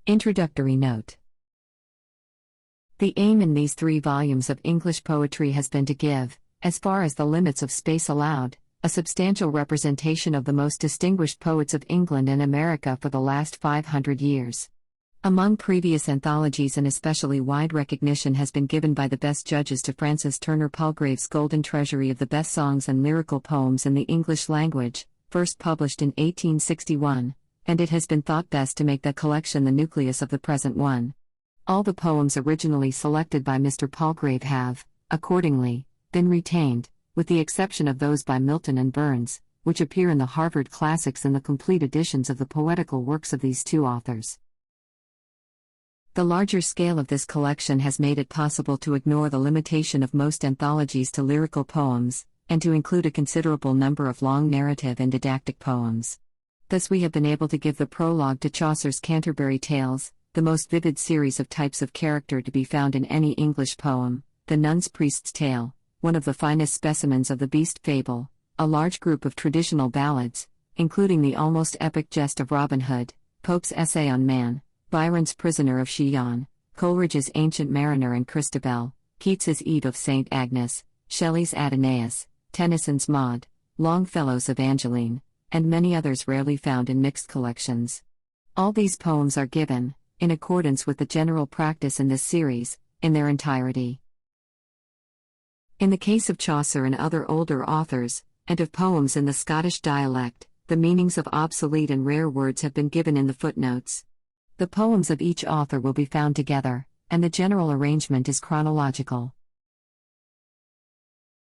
Introductory note. The aim in these 3 volumes of English poetry has been to give, as far as the limits of space allowed, a substantial representation of the most distinguished poets of England and America for the last 500 years. Among previous anthologies, an especially wide recognition has been given by the best judges to Francis Turner Palgrave's Golden Treasury of the Best Songs and Lyrical Poems in the English Language, first published in 1861, and it has been thought best to make that collection the nucleus of the present one. All the poems originally selected by Mr. Palgrave have, accordingly, been retained, with the exception of those by Milton and Burns, which appear in the Harvard Classics and the complete editions of the poetical works of these 2 authors. The larger scale of this collection has made it possible to ignore the limitation of most anthologies to lyrical poems, and to include a considerable number of long narrative and didactic poems. Thus we have been able to give the prologue to Chaucer's Canterbury Tales, the most vivid series of types of character to be found in any English poem, the Nun's Priest's Tale, one of the finest specimens of the beast fable, a large group of traditional ballads, including the almost epic Jest of Robin Hood, Pope's Essay on Man, Byron's Prisoner of Chillon, Coleridge's Ancient Mariner and Christabel, Keats's Eve of St. Agnes, Shelley's Adonais, Tennyson's Maud, Longfellow's Evangeline, and many others rarely found in mixed collections. All these poems are given, in accordance with the general practice in this series, in their entirety. In the case of Chaucer and other older authors, and of poems in the Scottish dialect, the meanings of obsolete and rare words have been given in the footnotes. The poems of each author will be found together, and the general arrangement is chronological.